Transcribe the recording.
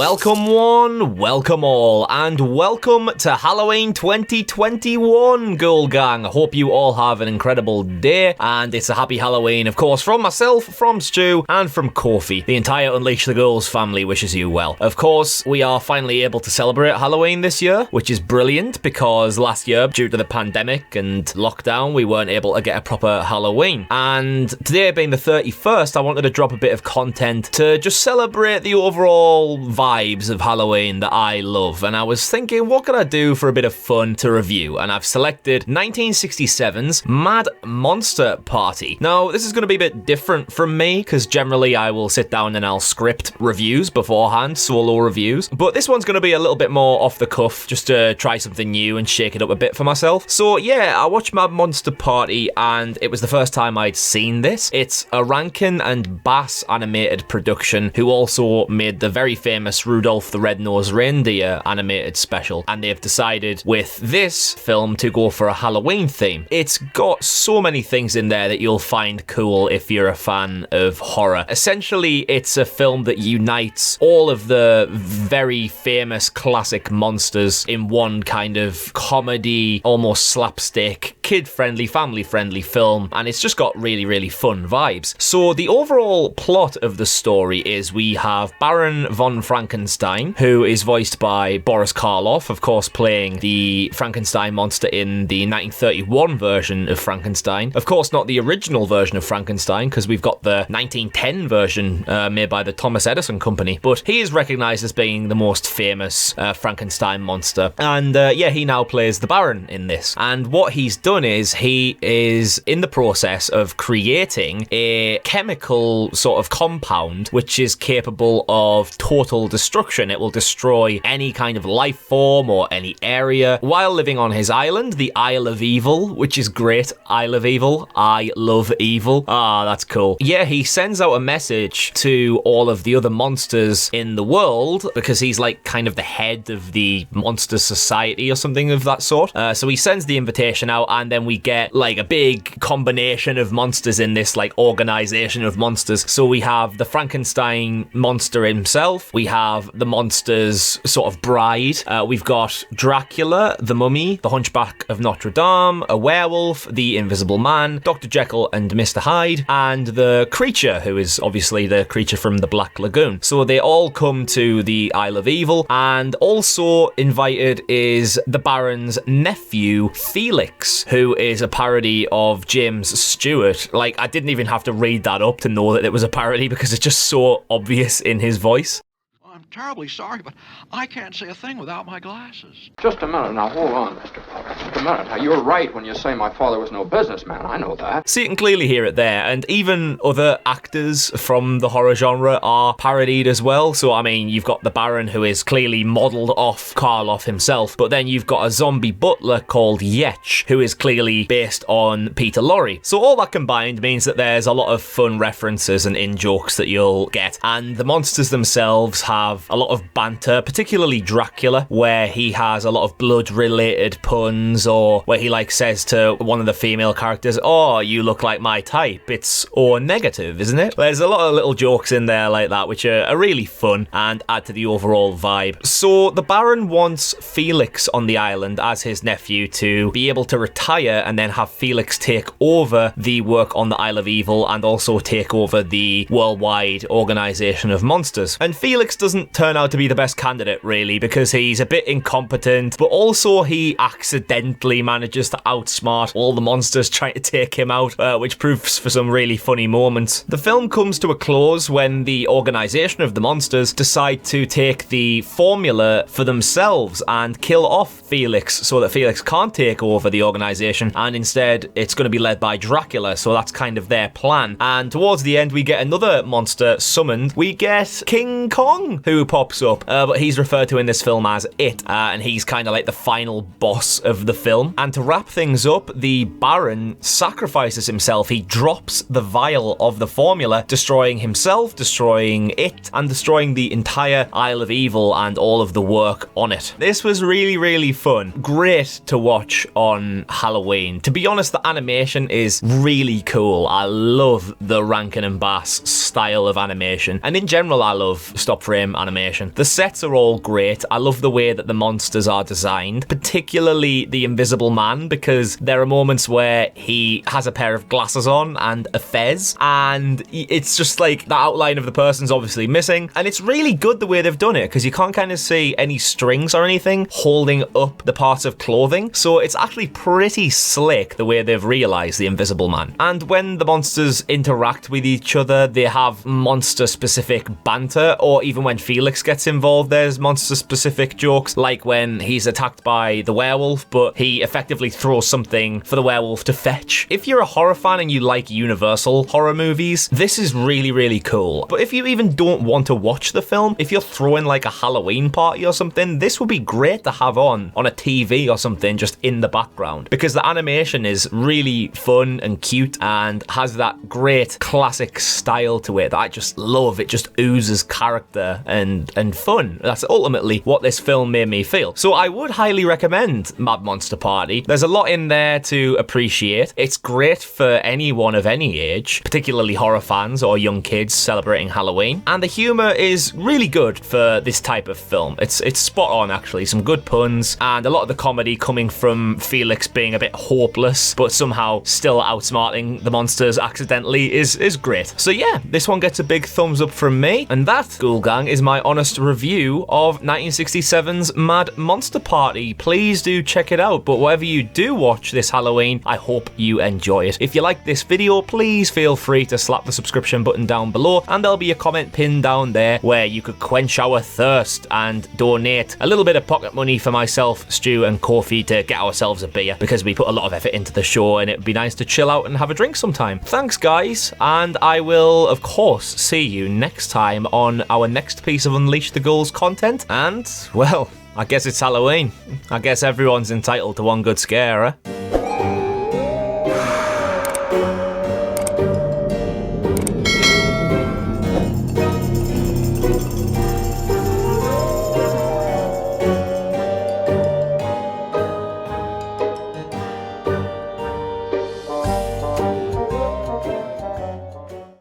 Welcome one, welcome all, and welcome to Halloween 2021, Ghoul Gang. I hope you all have an incredible day, and it's a happy Halloween, of course, from myself, from Stu, and from Kofi. The entire Unleash the Ghouls family wishes you well. Of course, we are finally able to celebrate Halloween this year, which is brilliant, because last year, due to the pandemic and lockdown, we weren't able to get a proper Halloween. And today being the 31st, I wanted to drop a bit of content to just celebrate the overall vibes of Halloween that I love, and I was thinking, what can I do for a bit of fun to review? And I've selected 1967's Mad Monster Party. Now, this is going to be a bit different from me, because generally I will sit down and I'll script reviews beforehand, solo reviews, but this one's going to be a little bit more off the cuff, just to try something new and shake it up a bit for myself. So yeah, I watched Mad Monster Party, and it was the first time I'd seen this. It's a Rankin and Bass animated production, who also made the very famous Rudolph the Red-Nosed Reindeer animated special, and they've decided with this film to go for a Halloween theme. It's got so many things in there that you'll find cool if you're a fan of horror. Essentially, it's a film that unites all of the very famous classic monsters in one kind of comedy, almost slapstick, kid-friendly, family-friendly film, and it's just got really, really fun vibes. So the overall plot of the story is we have Baron von Frankenstein, who is voiced by Boris Karloff, of course playing the Frankenstein monster in the 1931 version of Frankenstein. Of course, not the original version of Frankenstein, because we've got the 1910 version made by the Thomas Edison Company, but he is recognised as being the most famous Frankenstein monster. And yeah, he now plays the Baron in this. And what he's done is he is in the process of creating a chemical sort of compound which is capable of total destruction. It will destroy any kind of life form or any area while living on his island, the Isle of Evil, which is great. Isle of Evil. I love evil. Ah, that's cool. Yeah, he sends out a message to all of the other monsters in the world, because he's like kind of the head of the monster society or something of that sort. So he sends the invitation out, and then we get like a big combination of monsters in this like organization of monsters. So we have the Frankenstein monster himself, we have the monster's sort of bride, we've got Dracula, the Mummy, the Hunchback of Notre Dame, a werewolf, the Invisible Man, Dr. Jekyll and Mr. Hyde, and the creature, who is obviously the creature from the Black Lagoon. So they all come to the Isle of Evil, and also invited is the Baron's nephew, Felix, who is a parody of James Stewart. Like, I didn't even have to read that up to know that it was a parody, because it's just so obvious in his voice. I'm terribly sorry, but I can't say a thing without my glasses. Just a minute now, hold on, Mr. Potter. Just a minute. Now, you're right when you say my father was no businessman. I know that. So you can clearly hear it there, and even other actors from the horror genre are parodied as well. So, I mean, you've got the Baron, who is clearly modelled off Karloff himself, but then you've got a zombie butler called Yetch, who is clearly based on Peter Lorre. So all that combined means that there's a lot of fun references and in-jokes that you'll get, and the monsters themselves have a lot of banter, particularly Dracula, where he has a lot of blood-related puns, or where he like says to one of the female characters, "Oh, you look like my type. It's O negative, isn't it?" There's a lot of little jokes in there like that, which are really fun and add to the overall vibe. So the Baron wants Felix on the island as his nephew to be able to retire, and then have Felix take over the work on the Isle of Evil, and also take over the worldwide organization of monsters. And Felix doesn't turn out to be the best candidate, really, because he's a bit incompetent, but also he accidentally manages to outsmart all the monsters trying to take him out, which proves for some really funny moments. The film comes to a close when the organization of the monsters decide to take the formula for themselves and kill off Felix, so that Felix can't take over the organization, and instead it's going to be led by Dracula. So that's kind of their plan. And towards the end, we get another monster summoned. We get King Kong, who pops up, but he's referred to in this film as It, and he's kind of like the final boss of the film. And to wrap things up, the Baron sacrifices himself. He drops the vial of the formula, destroying himself, destroying It, and destroying the entire Isle of Evil and all of the work on it. This was really, really fun. Great to watch on Halloween. To be honest, the animation is really cool. I love the Rankin and Bass style of animation, and in general I love stop frame animation. animation. The sets are all great. I love the way that the monsters are designed, particularly the Invisible Man, because there are moments where he has a pair of glasses on and a fez, and it's just like the outline of the person's obviously missing, and it's really good the way they've done it, because you can't kind of see any strings or anything holding up the parts of clothing, so it's actually pretty slick the way they've realized the Invisible Man. And when the monsters interact with each other, they have monster-specific banter, or even when Felix gets involved, there's monster-specific jokes, like when he's attacked by the werewolf, but he effectively throws something for the werewolf to fetch. If you're a horror fan and you like Universal horror movies, this is really, really cool. But if you even don't want to watch the film, if you're throwing like a Halloween party or something, this would be great to have on a TV or something just in the background, because the animation is really fun and cute and has that great classic style to it that I just love. It just oozes character and fun. That's ultimately what this film made me feel. So I would highly recommend Mad Monster Party. There's a lot in there to appreciate. It's great for anyone of any age, particularly horror fans or young kids celebrating Halloween. And the humor is really good for this type of film. It's spot on, actually. Some good puns, and a lot of the comedy coming from Felix being a bit hopeless, but somehow still outsmarting the monsters accidentally is great. So yeah, this one gets a big thumbs up from me, and that, Ghoul Gang, is my honest review of 1967's Mad Monster Party. Please do check it out, but whatever you do watch this Halloween, I hope you enjoy it. If you like this video, please feel free to slap the subscription button down below, and there'll be a comment pinned down there where you could quench our thirst and donate a little bit of pocket money for myself, Stu, and Kofi to get ourselves a beer, because we put a lot of effort into the show and it'd be nice to chill out and have a drink sometime. Thanks, guys, and I will, of course, see you next time on our next piece of Unleash the Ghouls content, and, well, I guess it's Halloween. I guess everyone's entitled to one good scare, eh?